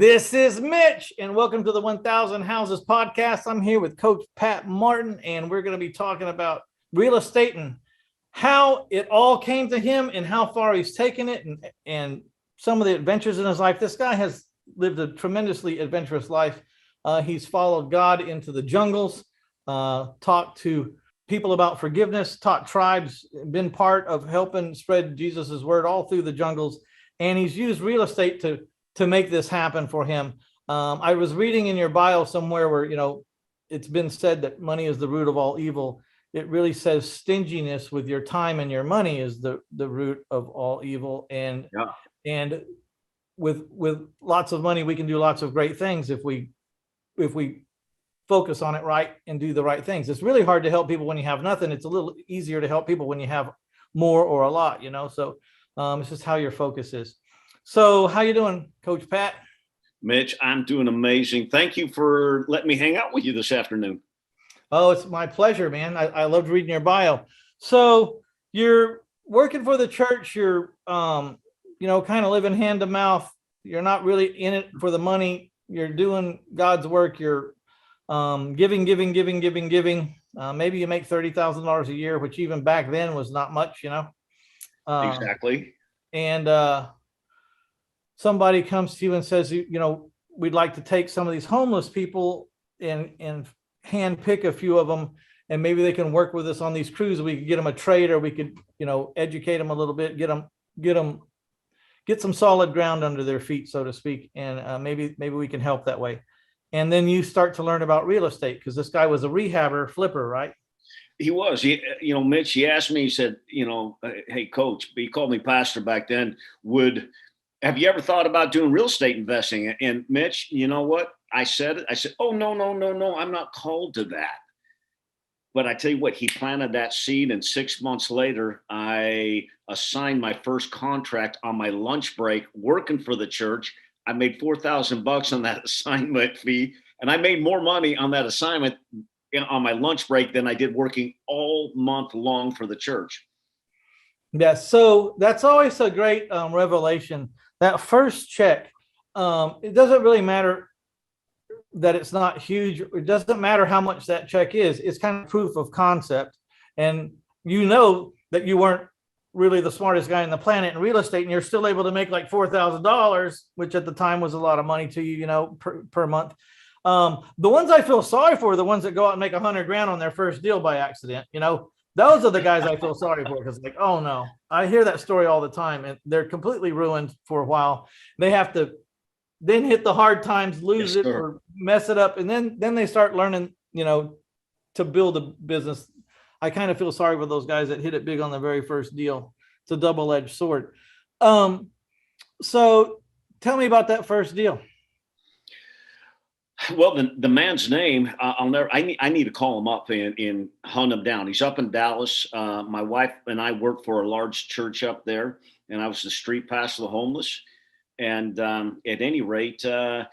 This is Mitch, and welcome to the 1000 Houses podcast. I'm here with Coach Pat Martin, and we're going to be talking about real estate and how it all came to him and how far he's taken it and some of the adventures in his life. This guy has lived a tremendously adventurous life. He's followed God into the jungles, talked to people about forgiveness, taught tribes, been part of helping spread Jesus's word all through the jungles, and he's used real estate to make this happen for him. I was reading in your bio somewhere where, it's been said that money is the root of all evil. It really says stinginess with your time and your money is the root of all evil. And with lots of money, we can do lots of great things if we focus on it right and do the right things. It's really hard to help people when you have nothing. It's a little easier to help people when you have more or a lot, so it's just how your focus is. So how you doing, Coach Pat? Mitch, I'm doing amazing. Thank you for letting me hang out with you this afternoon. Oh, it's my pleasure, man. I loved reading your bio. So you're working for the church. You're, kind of living hand to mouth. You're not really in it for the money. You're doing God's work. You're giving. Maybe you make $30,000 a year, which even back then was not much, Exactly. And somebody comes to you and says, we'd like to take some of these homeless people and hand pick a few of them, and maybe they can work with us on these crews. We could get them a trade, or we could, educate them a little bit, get some solid ground under their feet, so to speak. And maybe we can help that way. And then you start to learn about real estate, because this guy was a rehabber flipper, right? He was. Mitch, he asked me, he said, hey, Coach, he called me pastor back then, have you ever thought about doing real estate investing? And Mitch, you know what? I said, oh, no, I'm not called to that. But I tell you what, he planted that seed, and 6 months later, I assigned my first contract on my lunch break working for the church. I made $4,000 on that assignment fee, and I made more money on that assignment on my lunch break than I did working all month long for the church. Yeah, so that's always a great revelation. That first check, it doesn't really matter that it's not huge. It doesn't matter how much that check is. It's kind of proof of concept. And that you weren't really the smartest guy on the planet in real estate, and you're still able to make like $4,000, which at the time was a lot of money to you, per month. The ones I feel sorry for are the ones that go out and make $100,000 on their first deal by accident. Those are the guys I feel sorry for, because oh no, I hear that story all the time, and they're completely ruined for a while. They have to then hit the hard times, lose it, or mess it up, and then they start learning, to build a business. I kind of feel sorry for those guys that hit it big on the very first deal. It's a double-edged sword. So tell me about that first deal. Well, the man's name, I need to call him up and hunt him down. He's up in Dallas. My wife and I work for a large church up there, and I was the street pastor of the homeless. And at any rate, a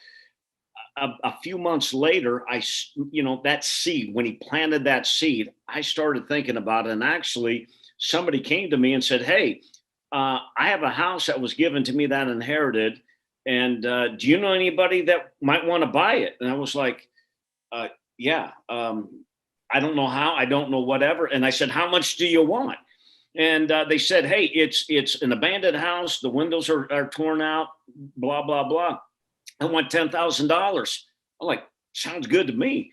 few months later, that seed, when he planted that seed, I started thinking about it. And actually, somebody came to me and said, hey, I have a house that was given to me that I inherited. And do you know anybody that might want to buy it? And I was like, yeah, I don't know how, I don't know whatever. And I said, how much do you want? And they said, hey, it's an abandoned house. The windows are torn out, blah, blah, blah. I want $10,000. I'm like, sounds good to me.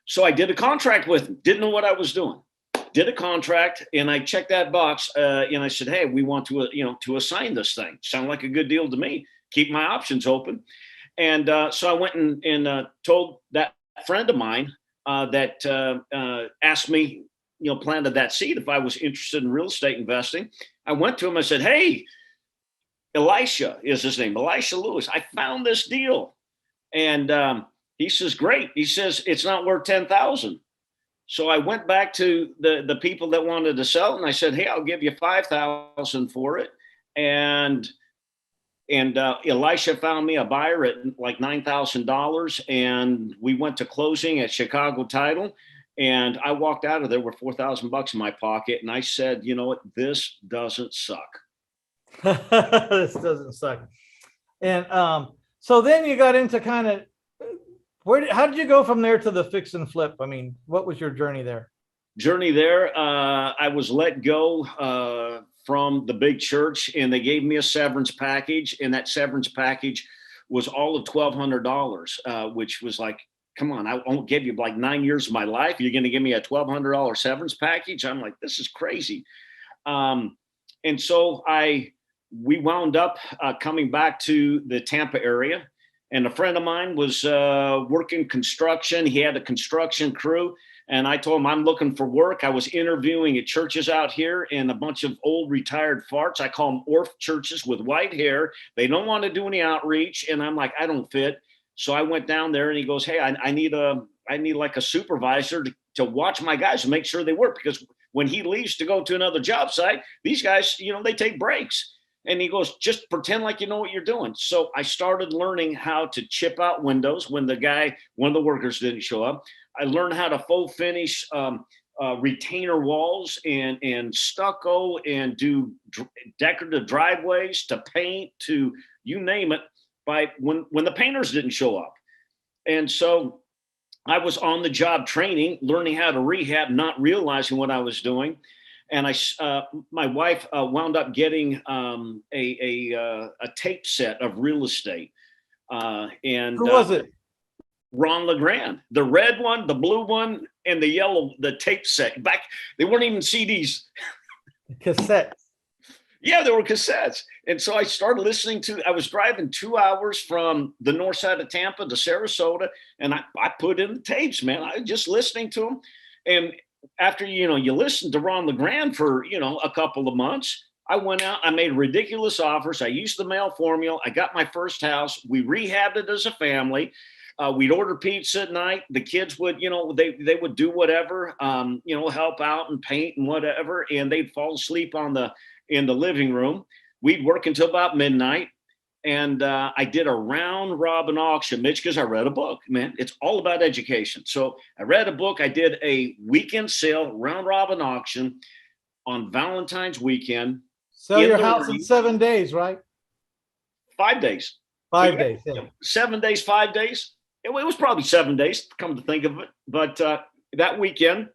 So I did a contract with him. Didn't know what I was doing. Did a contract, and I checked that box. And I said, hey, we want to assign this thing. Sound like a good deal to me. Keep my options open. And so I went and told that friend of mine that asked me, planted that seed, if I was interested in real estate investing. I went to him. I said, hey, Elisha is his name, Elisha Lewis. I found this deal. And he says, great. He says, it's not worth 10,000. So I went back to the people that wanted to sell, and I said, hey, I'll give you 5,000 for it. And Elisha found me a buyer at like $9,000, and we went to closing at Chicago Title, and I walked out of there with $4,000 in my pocket, and I said, you know what, this doesn't suck. This doesn't suck. And So then you got into kind of how did you go from there to the fix and flip? I mean, what was your journey there? Journey there, I was let go from the big church, and they gave me a severance package, and that severance package was all of $1,200, which was like, come on, I won't give you like 9 years of my life. You're going to give me a $1,200 severance package? I'm like, this is crazy. And so we wound up coming back to the Tampa area, and a friend of mine was working construction. He had a construction crew. And I told him I'm looking for work. I was interviewing at churches out here, and a bunch of old retired farts. I call them orph churches with white hair. They don't want to do any outreach. And I'm like, I don't fit. So I went down there, and he goes, hey, I need like a supervisor to watch my guys and make sure they work. Because when he leaves to go to another job site, these guys, they take breaks. And he goes, just pretend like you know what you're doing. So I started learning how to chip out windows when one of the workers didn't show up. I learned how to faux finish retainer walls and stucco, and do decorative driveways, to paint, to you name it, by when the painters didn't show up. And so I was on the job training, learning how to rehab, not realizing what I was doing. And my wife wound up getting a tape set of real estate. And Who was it? Ron LeGrand, the red one, the blue one, and the yellow, the tape set. Back, they weren't even CDs. Cassettes. Yeah, they were cassettes. And so I started listening I was driving 2 hours from the north side of Tampa to Sarasota, and I put in the tapes, man. I was just listening to them. And after, you listen to Ron LeGrand for, a couple of months, I went out, I made ridiculous offers. I used the mail formula. I got my first house. We rehabbed it as a family. We'd order pizza at night. The kids would, they would do whatever, help out and paint and whatever. And they'd fall asleep in the living room. We'd work until about midnight. And I did a round robin auction, Mitch, because I read a book, man. It's all about education. So I read a book. I did a weekend sale, round robin auction on Valentine's weekend. Sell your house in 7 days, right? 5 days. 5 days. Yeah. 7 days, 5 days. It was probably 7 days, come to think of it. But that weekend,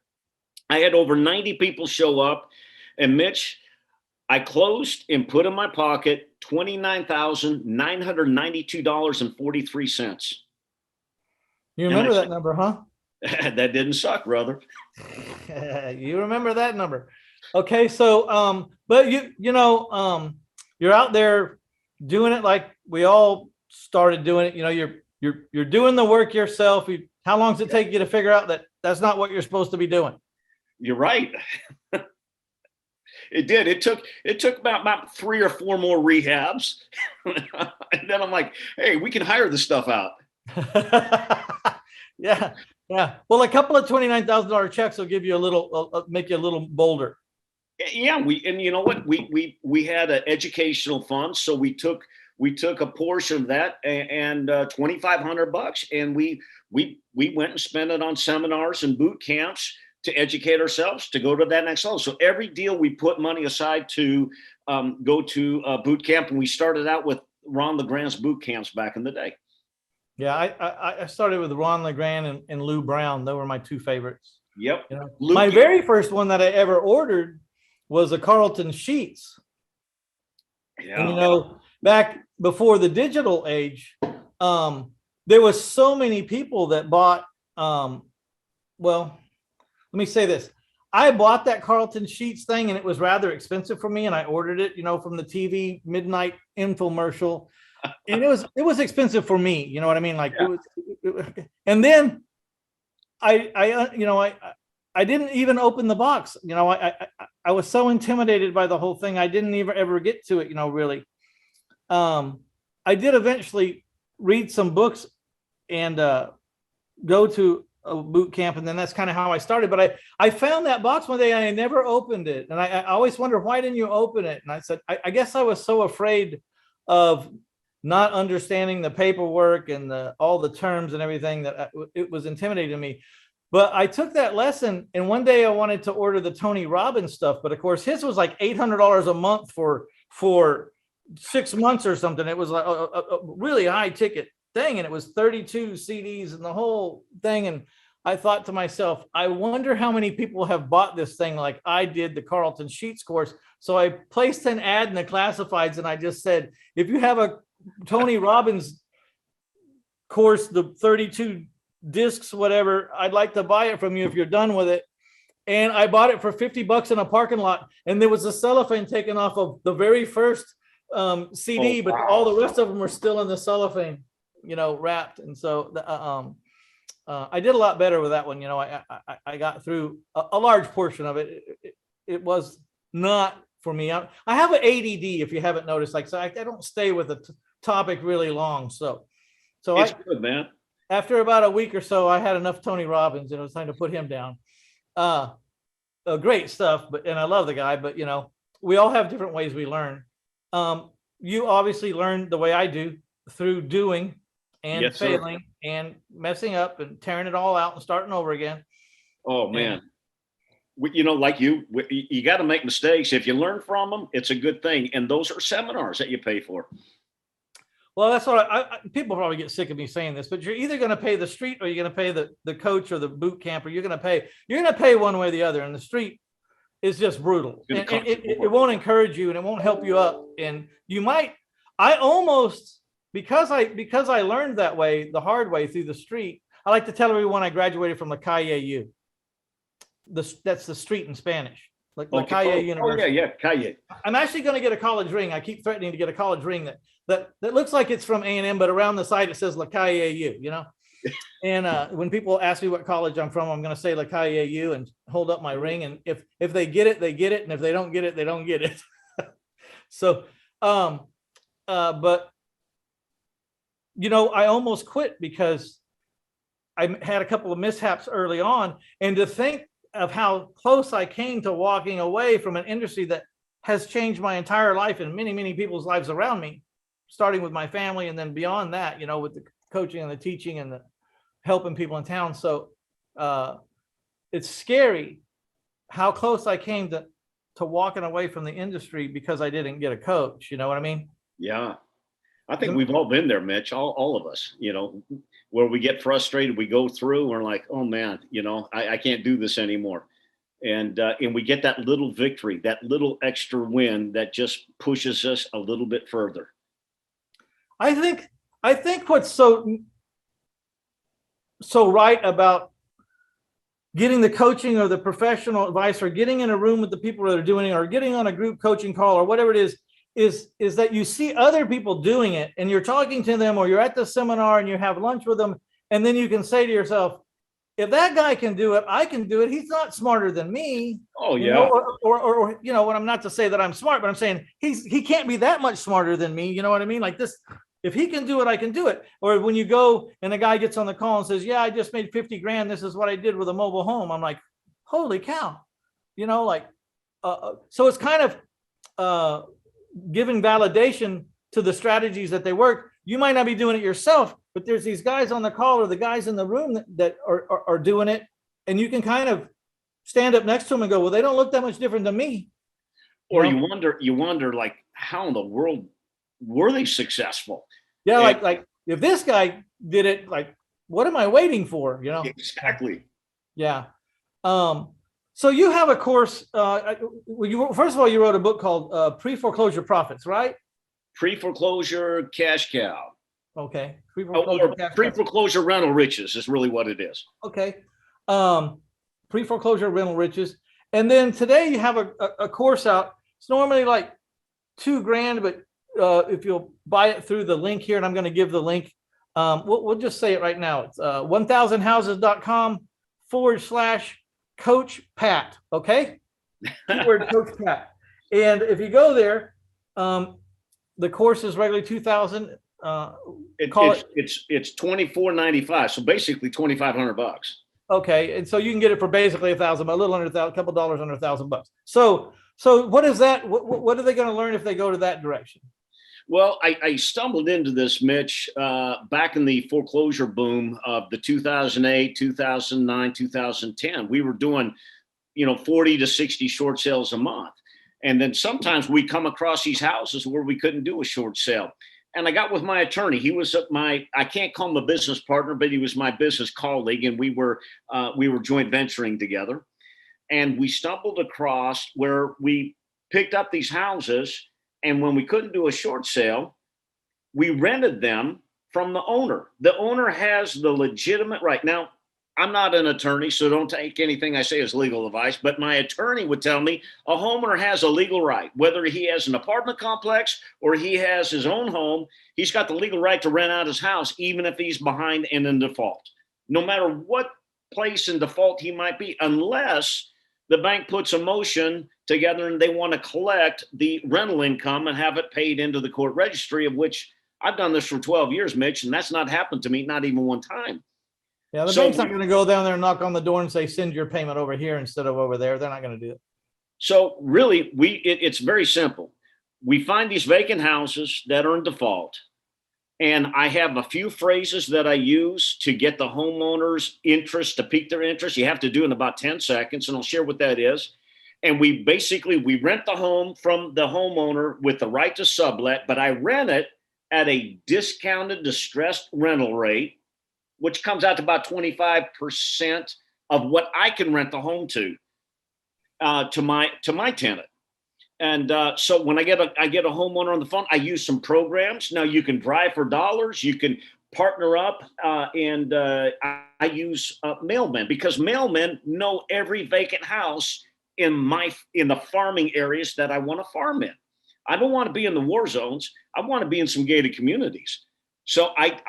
I had over 90 people show up. And Mitch, I closed and put in my pocket $29,992.43. You remember that number, huh? That didn't suck, brother. You remember that number. Okay, so but you're out there doing it like we all started doing it. You're doing the work yourself. How long does it take you to figure out that that's not what you're supposed to be doing? You're right. It did. It took about 3 or 4 more rehabs. And then I'm like, hey, we can hire this stuff out. Yeah. Well, a couple of $29,000 checks will give you make you a little bolder. Yeah. And you know what? We had an educational fund. So we took a portion of that and $2,500, and we went and spent it on seminars and boot camps to educate ourselves to go to that next level. So every deal we put money aside to go to a boot camp, and we started out with Ron LeGrand's boot camps back in the day. Yeah, I started with Ron LeGrand and Lou Brown. They were my 2 favorites. Yep. My very first one that I ever ordered was a Carlton Sheets. Yeah. And, back before the digital age, there was so many people that bought, let me say this. I bought that Carlton Sheets thing, and it was rather expensive for me. And I ordered it, from the TV midnight infomercial, and it was expensive for me. You know what I mean? Like, yeah. And then I didn't even open the box. I was so intimidated by the whole thing. I didn't ever get to it, really. I did eventually read some books and go to a boot camp, and then that's kind of how I started. But I found that box one day, and I never opened it, and I always wondered, why didn't you open it? And I said, I guess I was so afraid of not understanding the paperwork and all the terms and everything that it was intimidating to me. But I took that lesson, and one day I wanted to order the Tony Robbins stuff, but of course his was like $800 a month for 6 months or something. It was like a really high ticket thing, and it was 32 CDs and the whole thing. And I thought to myself, I wonder how many people have bought this thing like I did the Carlton Sheets course. So I placed an ad in the classifieds, and I just said, if you have a Tony Robbins course, the 32 discs, whatever, I'd like to buy it from you if you're done with it. And I bought it for $50 in a parking lot, and there was a cellophane taken off of the very first CD, but all the rest of them were still in the cellophane, wrapped. And so I did a lot better with that one. I got through a large portion of it. It was not for me. I have an ADD, if you haven't noticed. Like, so I don't stay with a topic really long. So it's good, man. After about a week or so, I had enough Tony Robbins, and it was time to put him down. Great stuff, and I love the guy, but we all have different ways we learn. You obviously learn the way I do, through doing and Yes, failing sir. and messing up and tearing it all out and starting over again. Oh man. Like you got to make mistakes. If you learn from them, it's a good thing. And those are seminars that you pay for. Well, that's what people probably get sick of me saying this, but you're either going to pay the street, or you're going to pay the coach or the boot camp, or you're going to pay one way or the other. And the street is just brutal. And it won't encourage you, and it won't help you up. And because I learned that way, the hard way, through the street. I like to tell everyone I graduated from La Calle U. That's the street in Spanish. Like La Calle University. Yeah, Calle. I'm actually going to get a college ring. I keep threatening to get a college ring that looks like it's from A&M, but around the side it says La Calle U, And when people ask me what college I'm from, I'm going to say La Calle U and hold up my ring. And if they get it, they get it. And if they don't get it, they don't get it. So, but I almost quit because I had a couple of mishaps early on, and to think of how close I came to walking away from an industry that has changed my entire life and many, many people's lives around me, starting with my family, and then beyond that, with the coaching and the teaching and the helping people in town. So it's scary how close I came to walking away from the industry because I didn't get a coach. You know what I mean? Yeah. I think we've all been there, Mitch, all of us, where we get frustrated, we go through, and we're like, oh man, I can't do this anymore. And we get that little victory, that little extra win that just pushes us a little bit further. I think what's so right about getting the coaching or the professional advice, or getting in a room with the people that are doing it, or getting on a group coaching call, or whatever it is that you see other people doing it, and you're talking to them, or you're at the seminar and you have lunch with them, and then you can say to yourself, if that guy can do it, I can do it. He's not smarter than me. Oh yeah. Or what, I'm not to say that I'm smart, but I'm saying he can't be that much smarter than me. You know what I mean? Like this, if he can do it, I can do it. Or when you go and a guy gets on the call and says, yeah, I just made 50 grand. This is what I did with a mobile home. I'm like, holy cow. So it's kind of giving validation to the strategies that they work. You might not be doing it yourself, but there's these guys on the call, or the guys in the room that are doing it. And you can kind of stand up next to them and go, well, they don't look that much different than me. Or you wonder like, how in the world were they successful? Yeah. Like if this guy did it, like, what am I waiting for? Exactly. Yeah. So you have a course. First of all, you wrote a book called Pre-Foreclosure Profits, right? Pre-foreclosure cash cow. Okay. Pre-foreclosure rental riches is really what it is. Okay. Pre-foreclosure rental riches. And then today you have a course out. It's normally like $2,000, but if you'll buy it through the link here, and I'm going to give the link. We'll just say it right now. It's 1000houses.com/Coach Pat. Okay. Keyword Coach Pat. And if you go there, the course is regularly $2,000. It's $24.95. So basically $2,500. Okay. And so you can get it for basically $1,000, a little under $1,000, a couple dollars under $1,000. So what is that? What are they going to learn if they go to that direction? Well, I stumbled into this, Mitch, back in the foreclosure boom of the 2008, 2009, 2010. We were doing, 40 to 60 short sales a month. And then sometimes we come across these houses where we couldn't do a short sale. And I got with my attorney. He was I can't call him a business partner, but he was my business colleague, and we were joint venturing together. And we stumbled across where we picked up these houses, and when we couldn't do a short sale, we rented them from the owner. The owner has the legitimate right. Now, I'm not an attorney, so don't take anything I say as legal advice, but my attorney would tell me a homeowner has a legal right, whether he has an apartment complex or he has his own home, he's got the legal right to rent out his house, even if he's behind and in default, no matter what place in default he might be, unless the bank puts a motion together and they want to collect the rental income and have it paid into the court registry, of which I've done this for 12 years, Mitch, and that's not happened to me, not even one time. Yeah, the bank's not going to go down there and knock on the door and say, send your payment over here instead of over there. They're not going to do it. So really, it's very simple. We find these vacant houses that are in default, and I have a few phrases that I use to get the homeowner's interest, to pique their interest. You have to do it in about 10 seconds, and I'll share what that is. And we rent the home from the homeowner with the right to sublet, but I rent it at a discounted, distressed rental rate, which comes out to about 25% of what I can rent the home to my tenant. And so when I get a homeowner on the phone, I use some programs. Now you can drive for dollars, you can partner up, and I use mailmen, because mailmen know every vacant house in the farming areas that I want to farm in. I don't want to be in the war zones. I want to be in some gated communities. So I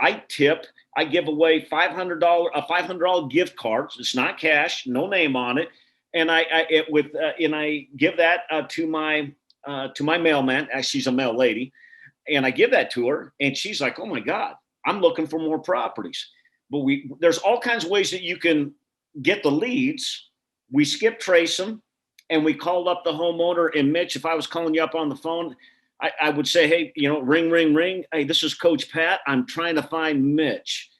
give away $500 gift cards. It's not cash, no name on it, and I give that to my mailman. Actually, she's a mail lady, and I give that to her, and she's like, "Oh my God, I'm looking for more properties." But there's all kinds of ways that you can get the leads. We skip trace them, and we called up the homeowner. And Mitch, if I was calling you up on the phone, I would say, hey, ring, ring, ring. Hey, this is Coach Pat. I'm trying to find Mitch.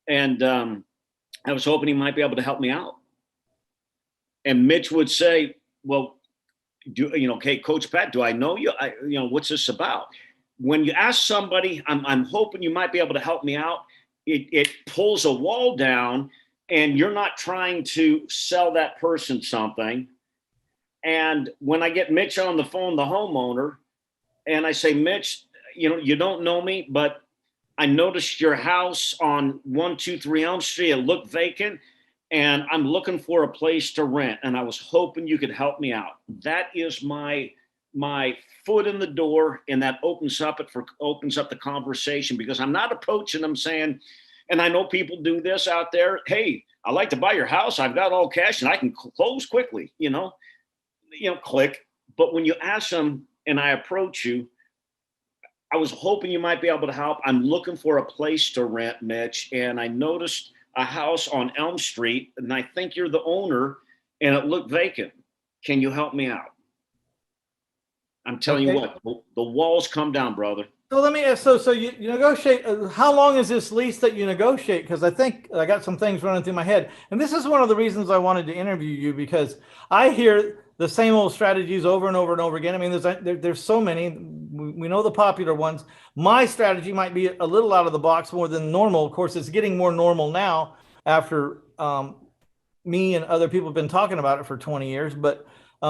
And I was hoping he might be able to help me out. And Mitch would say, well, okay, Coach Pat, do I know you? What's this about? When you ask somebody, I'm hoping you might be able to help me out, it pulls a wall down, and you're not trying to sell that person something. And when I get Mitch on the phone, the homeowner, and I say, Mitch, you don't know me, but I noticed your house on 123 Elm Street. It looked vacant, and I'm looking for a place to rent. And I was hoping you could help me out. That is my foot in the door, and that opens up the conversation, because I'm not approaching them saying, and I know people do this out there. Hey, I'd like to buy your house. I've got all cash and I can close quickly, click. But when you ask them, and I approach you, I was hoping you might be able to help. I'm looking for a place to rent, Mitch, and I noticed a house on Elm Street, and I think you're the owner, and it looked vacant. Can you help me out? I'm telling you what, the walls come down, brother. So let me ask, so you negotiate, how long is this lease that you negotiate? Because I think I got some things running through my head. And this is one of the reasons I wanted to interview you, because I hear the same old strategies over and over and over again. I mean, there's so many. We know the popular ones. My strategy might be a little out of the box more than normal. Of course, it's getting more normal now after me and other people have been talking about it for 20 years, but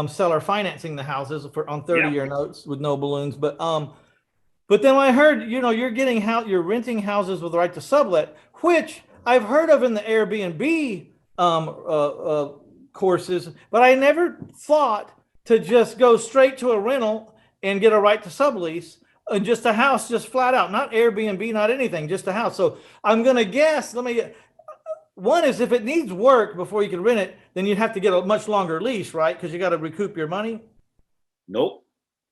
seller financing the houses on 30-year notes with no balloons. But then I heard, you're renting houses with the right to sublet, which I've heard of in the Airbnb courses, but I never thought to just go straight to a rental and get a right to sublease, just a house, just flat out, not Airbnb, not anything, just a house. So I'm going to guess, one is, if it needs work before you can rent it, then you'd have to get a much longer lease, right? Because you got to recoup your money. Nope.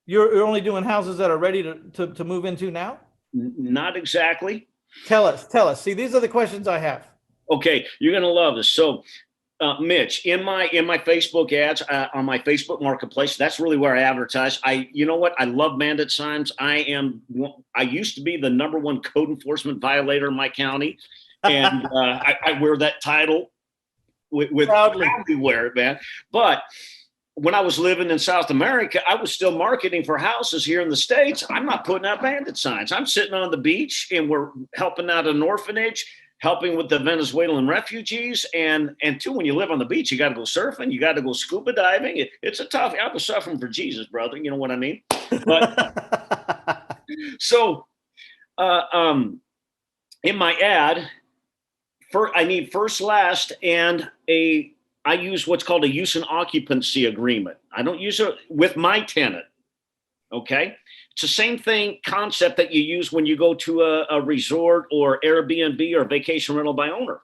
You're only doing houses that are ready to move into now? Not exactly. Tell us. See, these are the questions I have. Okay, you're going to love this. So, Mitch, in my Facebook ads, on my Facebook marketplace, that's really where I advertise. You know what? I love bandit signs. I used to be the #1 code enforcement violator in my county, and I wear that title with proudly wear it, man. But when I was living in South America, I was still marketing for houses here in the States. I'm not putting out bandit signs. I'm sitting on the beach and we're helping out an orphanage, helping with the Venezuelan refugees. And two, when you live on the beach, you got to go surfing, you got to go scuba diving. It's a tough, I was suffering for Jesus, brother. You know what I mean? But so in my ad, I need first, last, and I use what's called a use and occupancy agreement. I don't use it with my tenant. Okay. It's the same thing concept that you use when you go to a resort or Airbnb or vacation rental by owner,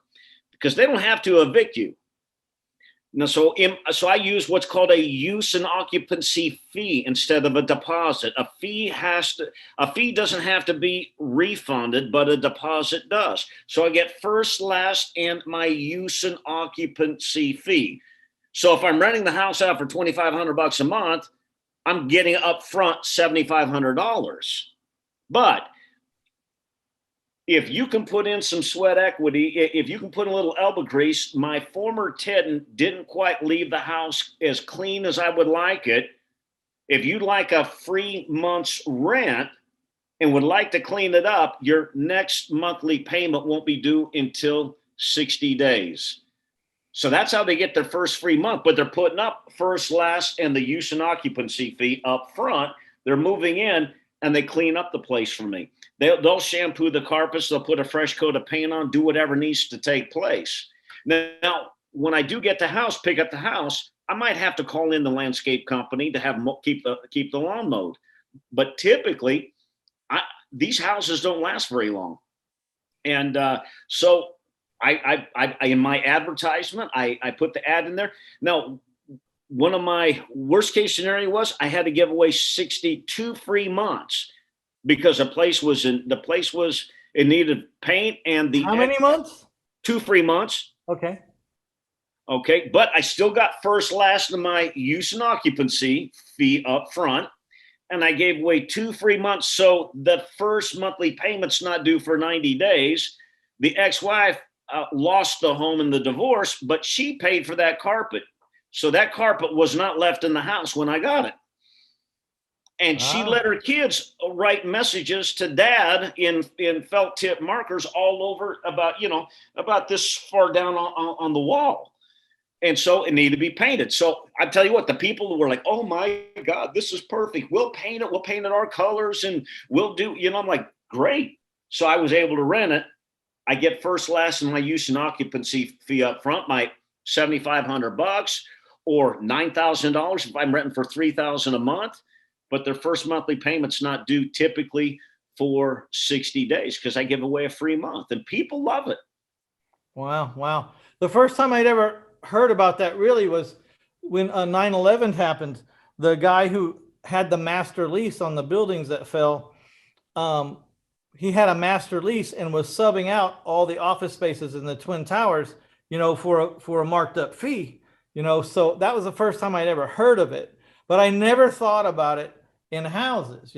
because they don't have to evict you. Now, so I use what's called a use and occupancy fee instead of a deposit. A fee doesn't have to be refunded, but a deposit does. So I get first, last, and my use and occupancy fee. So if I'm renting the house out for $2,500 a month, I'm getting upfront $7,500. But if you can put in some sweat equity, if you can put a little elbow grease, my former tenant didn't quite leave the house as clean as I would like it. If you'd like a free month's rent and would like to clean it up, your next monthly payment won't be due until 60 days. So that's how they get their first free month, but they're putting up first, last, and the use and occupancy fee up front. They're moving in and they clean up the place for me. They'll shampoo the carpets. They'll put a fresh coat of paint on, do whatever needs to take place. Now, when I do get the house, pick up the house, I might have to call in the landscape company to have them keep the lawn mowed. But typically, these houses don't last very long. And so I in my advertisement, I put the ad in there. Now, one of my worst case scenario was I had to give away 62 free months because the place was it needed paint and how many months? 2 free months. Okay. But I still got first, last, and my use and occupancy fee up front. And I gave away 2 free months. So the first monthly payment's not due for 90 days. The ex-wife lost the home in the divorce, but she paid for that carpet. So that carpet was not left in the house when I got it. And she let her kids write messages to dad in felt tip markers all over about this far down on the wall. And so it needed to be painted. So I tell you what, the people who were like, oh my God, this is perfect. We'll paint it. We'll paint it our colors and we'll do, I'm like, great. So I was able to rent it. I get first, last, and my use and occupancy fee up front, my $7,500 or $9,000 if I'm renting for $3,000 a month. But their first monthly payment's not due typically for 60 days because I give away a free month and people love it. Wow. The first time I'd ever heard about that really was when 9/11 happened. The guy who had the master lease on the buildings that fell, he had a master lease and was subbing out all the office spaces in the Twin Towers, for a marked up fee, so that was the first time I'd ever heard of it, but I never thought about it in houses,